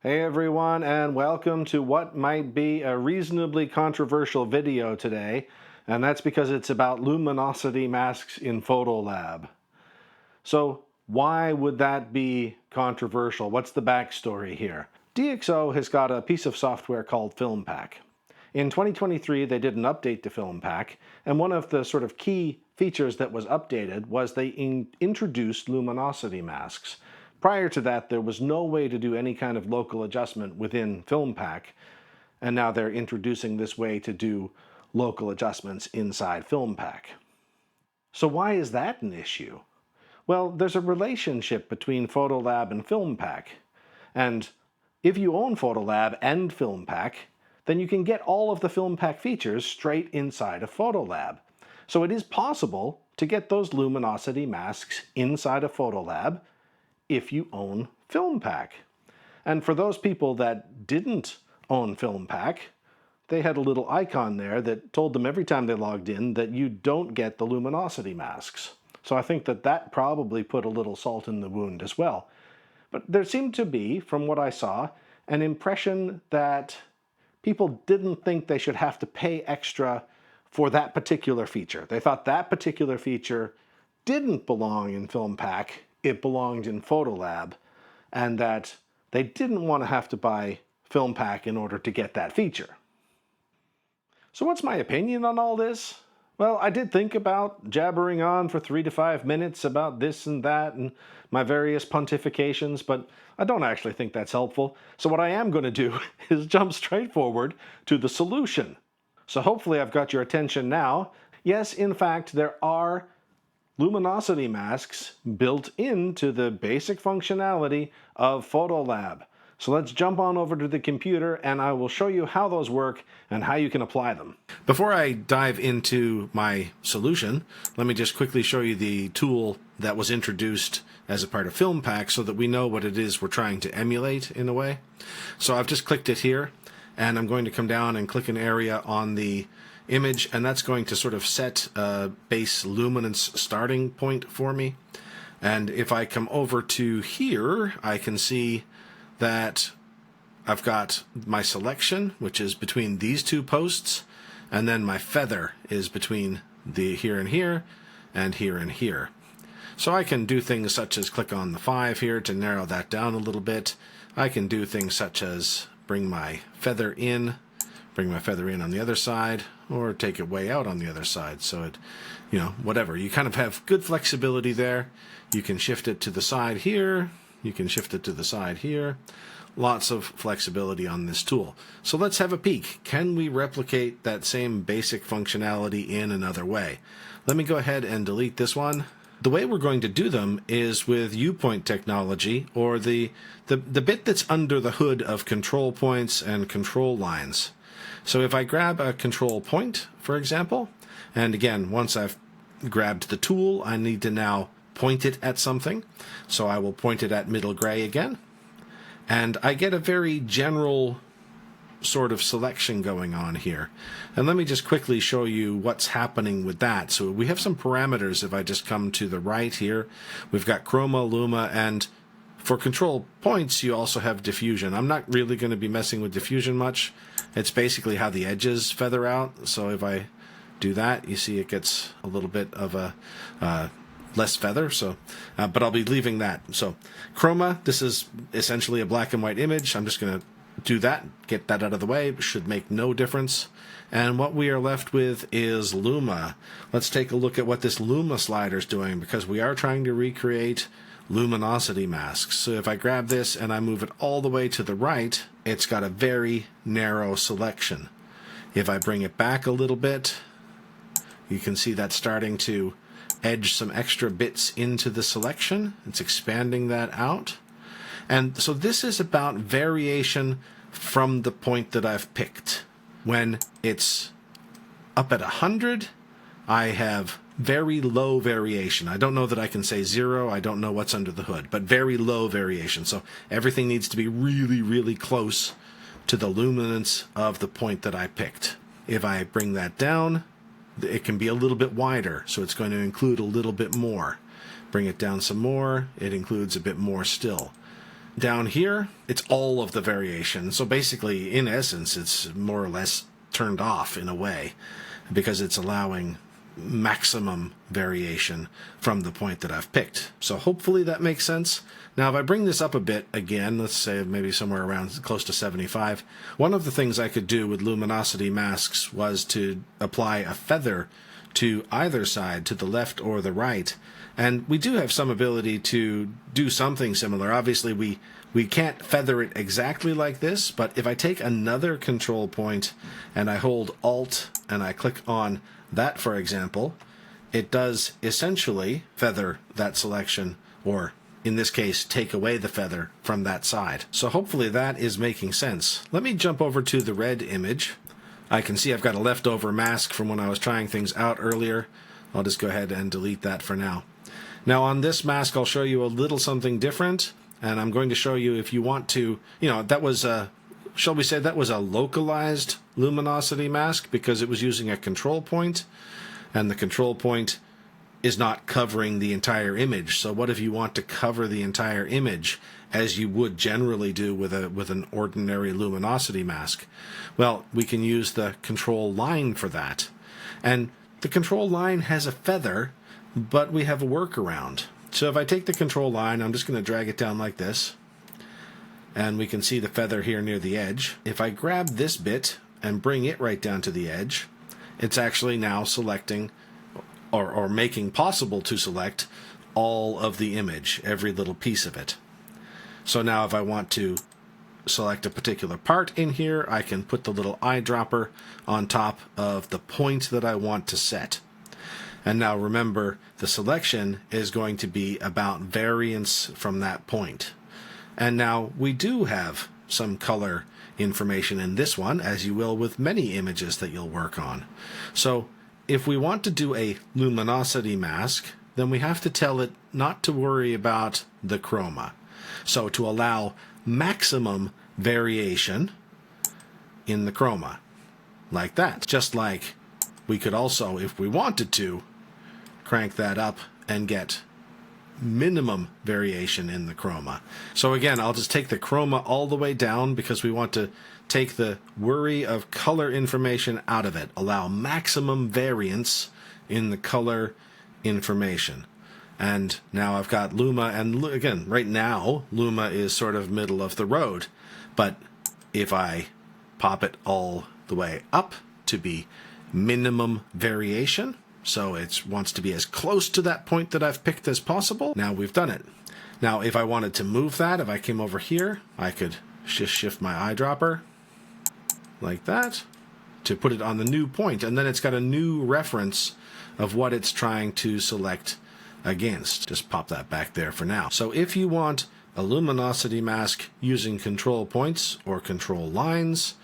Hey everyone, and welcome to what might be a reasonably controversial video today, and that's because it's about luminosity masks in PhotoLab. So why would that be controversial? What's the backstory here? DxO has got a piece of software called Film Pack. In 2023, they did an update to Film Pack, and one of the sort of key features that was updated was they introduced luminosity masks. Prior to that, there was no way to do any kind of local adjustment within Film Pack, and now they're introducing this way to do local adjustments inside Film Pack. So why is that an issue? Well, there's a relationship between PhotoLab and Film Pack, and if you own PhotoLab and Film Pack, then you can get all of the Film Pack features straight inside of PhotoLab. So it is possible to get those luminosity masks inside of PhotoLab if you own Film Pack. And for those people that didn't own Film Pack, they had a little icon there that told them every time they logged in that you don't get the luminosity masks. So I think that that probably put a little salt in the wound as well. But there seemed to be, from what I saw, an impression that people didn't think they should have to pay extra for that particular feature. They thought that particular feature didn't belong in Film Pack, it belonged in PhotoLab, and that they didn't want to have to buy Film Pack in order to get that feature. So what's my opinion on all this? Well, I did think about jabbering on for 3 to 5 minutes about this and that and my various pontifications, but I don't actually think that's helpful. So what I am going to do is jump straight forward to the solution. So hopefully I've got your attention now. Yes, in fact, there are luminosity masks built into the basic functionality of PhotoLab. So let's jump on over to the computer and I will show you how those work and how you can apply them. Before I dive into my solution, let me just quickly show you the tool that was introduced as a part of Film Pack so that we know what it is we're trying to emulate in a way. So I've just clicked it here and I'm going to come down and click an area on the image, and that's going to sort of set a base luminance starting point for me. And if I come over to here, I can see that I've got my selection, which is between these two posts, and then my feather is between the here and here and here and here. So I can do things such as click on the 5 here to narrow that down a little bit. I can do things such as bring my feather in on the other side, or take it way out on the other side. So it, whatever. You kind of have good flexibility there. You can shift it to the side here. You can shift it to the side here. Lots of flexibility on this tool. So let's have a peek. Can we replicate that same basic functionality in another way? Let me go ahead and delete this one. The way we're going to do them is with U-point technology, or the bit that's under the hood of control points and control lines. So if I grab a control point, for example, and again, once I've grabbed the tool, I need to now point it at something. So I will point it at middle gray again. And I get a very general sort of selection going on here. And let me just quickly show you what's happening with that. So we have some parameters. If I just come to the right here, we've got Chroma, Luma, and for control points, you also have diffusion. I'm not really going to be messing with diffusion much. It's basically how the edges feather out. So if I do that, you see it gets a little bit of a less feather. So, but I'll be leaving that. So Chroma, this is essentially a black and white image. I'm just going to do that, get that out of the way. It should make no difference. And what we are left with is Luma. Let's take a look at what this Luma slider is doing, because we are trying to recreate luminosity masks. So if I grab this and I move it all the way to the right, it's got a very narrow selection. If I bring it back a little bit, you can see that starting to edge some extra bits into the selection. It's expanding that out. And so this is about variation from the point that I've picked. When it's up at 100, I have very low variation. I don't know that I can say 0. I don't know what's under the hood, but very low variation. So everything needs to be really, really close to the luminance of the point that I picked. If I bring that down, it can be a little bit wider, so it's going to include a little bit more. Bring it down some more, it includes a bit more still. down here, it's all of the variation. So basically, in essence, it's more or less turned off in a way, because it's allowing maximum variation from the point that I've picked. So hopefully that makes sense. Now if I bring this up a bit again, let's say maybe somewhere around close to 75, one of the things I could do with luminosity masks was to apply a feather to either side, to the left or the right. And we do have some ability to do something similar. Obviously we can't feather it exactly like this, but if I take another control point and I hold Alt and I click on that, for example, it does essentially feather that selection, or in this case, take away the feather from that side. So hopefully that is making sense. Let me jump over to the red image. I can see I've got a leftover mask from when I was trying things out earlier. I'll just go ahead and delete that for now. Now on this mask, I'll show you a little something different, and I'm going to show you if you want to, that was a, shall we say that was a localized luminosity mask because it was using a control point, and the control point is not covering the entire image. So what if you want to cover the entire image as you would generally do with an ordinary luminosity mask? Well, we can use the control line for that. And the control line has a feather, but we have a workaround. So if I take the control line, I'm just going to drag it down like this, and we can see the feather here near the edge. If I grab this bit and bring it right down to the edge, it's actually now selecting or making possible to select all of the image, every little piece of it. So now if I want to select a particular part in here, I can put the little eyedropper on top of the point that I want to set. And now remember, the selection is going to be about variance from that point. And now we do have some color information in this one, as you will with many images that you'll work on. So if we want to do a luminosity mask, then we have to tell it not to worry about the chroma. So to allow maximum variation in the chroma, like that. Just like we could also, if we wanted to, crank that up and get minimum variation in the chroma. So again, I'll just take the chroma all the way down because we want to take the worry of color information out of it. Allow maximum variance in the color information. And now I've got Luma, and again, right now, Luma is sort of middle of the road. But if I pop it all the way up to be minimum variation, so it wants to be as close to that point that I've picked as possible, now we've done it. Now, if I wanted to move that, if I came over here, I could just shift my eyedropper like that to put it on the new point, and then it's got a new reference of what it's trying to select against. Just pop that back there for now. So if you want a luminosity mask using control points or control lines,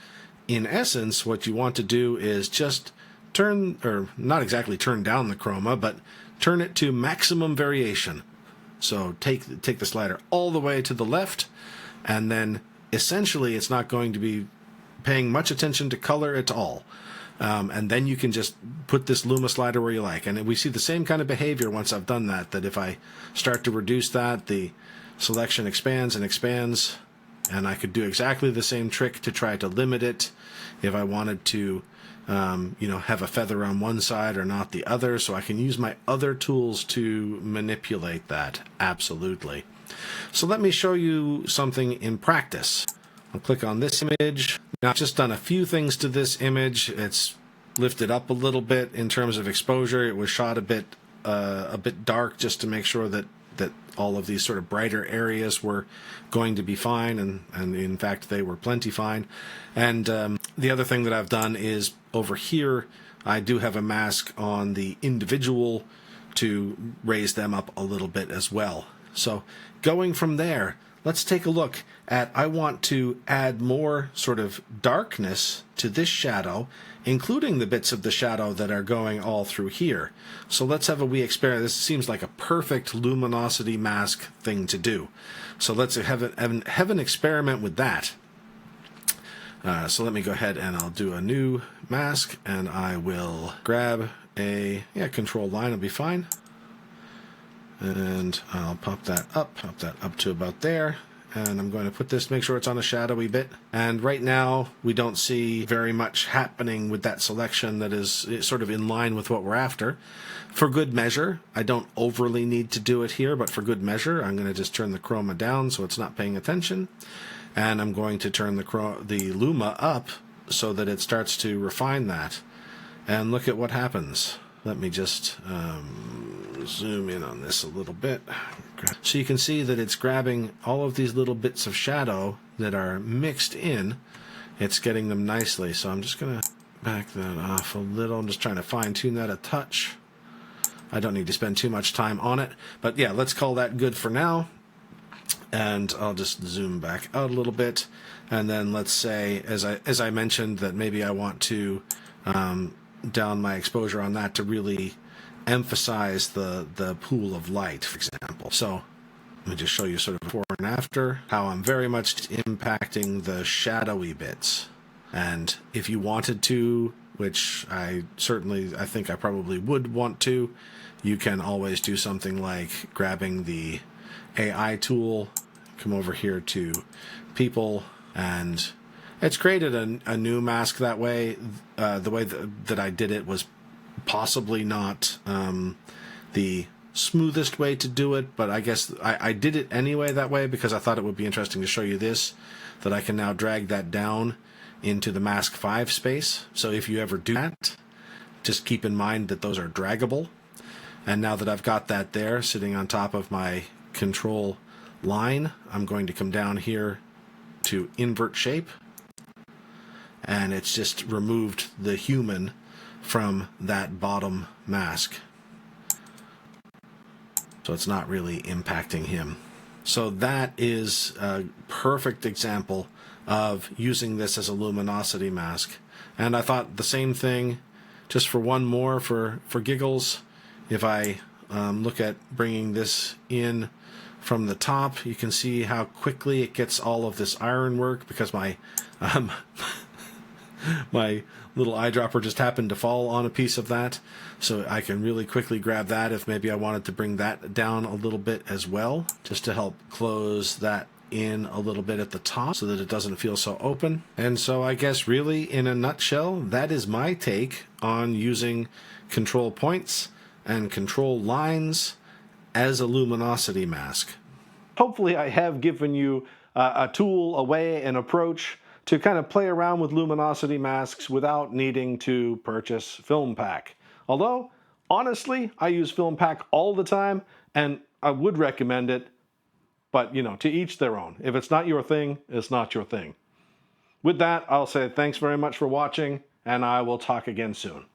in essence, what you want to do is just turn, or not exactly turn down the chroma, but turn it to maximum variation. So take the slider all the way to the left, and then essentially it's not going to be paying much attention to color at all. And then you can just put this Luma slider where you like. And we see the same kind of behavior once I've done that, that if I start to reduce that, the selection expands and expands, and I could do exactly the same trick to try to limit it if I wanted to have a feather on one side or not the other. So I can use my other tools to manipulate that, absolutely. So let me show you something in practice. I'll click on this image. Now I've just done a few things to this image. It's lifted up a little bit in terms of exposure. It was shot a bit dark just to make sure that all of these sort of brighter areas were going to be fine, and in fact they were plenty fine. And the other thing that I've done is over here I do have a mask on the individual to raise them up a little bit as well. So going from there, let's take a look at, I want to add more sort of darkness to this shadow, including the bits of the shadow that are going all through here. So let's have a wee experiment. This seems like a perfect luminosity mask thing to do. So let's have an experiment with that. So let me go ahead and I'll do a new mask, and I will grab a control line, will be fine. And I'll pop that up to about there. and I'm going to put this, make sure it's on a shadowy bit. And right now we don't see very much happening with that selection that is sort of in line with what we're after. For good measure, I don't overly need to do it here, but for good measure, I'm going to just turn the chroma down so it's not paying attention. And I'm going to turn the Luma up so that it starts to refine that. And look at what happens. Let me just zoom in on this a little bit. So you can see that it's grabbing all of these little bits of shadow that are mixed in. It's getting them nicely. So I'm just going to back that off a little. I'm just trying to fine-tune that a touch. I don't need to spend too much time on it. But yeah, let's call that good for now. And I'll just zoom back out a little bit. And then let's say, as I mentioned, that maybe I want to down my exposure on that to really emphasize the pool of light, for example. So let me just show you sort of before and after, how I'm very much impacting the shadowy bits. And if you wanted to, which I think I probably would want to, you can always do something like grabbing the AI tool, come over here to people, and it's created a new mask that way. The way that I did it was possibly not the smoothest way to do it, but I guess I did it anyway that way because I thought it would be interesting to show you this, that I can now drag that down into the mask 5 space. So if you ever do that, just keep in mind that those are draggable. And now that I've got that there sitting on top of my control line, I'm going to come down here to invert shape, and it's just removed the human from that bottom mask. So it's not really impacting him. So that is a perfect example of using this as a luminosity mask. And I thought the same thing, just for one more for giggles. If I look at bringing this in from the top, you can see how quickly it gets all of this ironwork, because my my little eyedropper just happened to fall on a piece of that. So I can really quickly grab that if maybe I wanted to bring that down a little bit as well, just to help close that in a little bit at the top so that it doesn't feel so open. And so I guess really in a nutshell, that is my take on using control points and control lines as a luminosity mask. Hopefully I have given you a tool, a way, an approach to kind of play around with luminosity masks without needing to purchase Film Pack. Although, honestly, I use Film Pack all the time, and I would recommend it, but, you know, to each their own. If it's not your thing, it's not your thing. With that, I'll say thanks very much for watching, and I will talk again soon.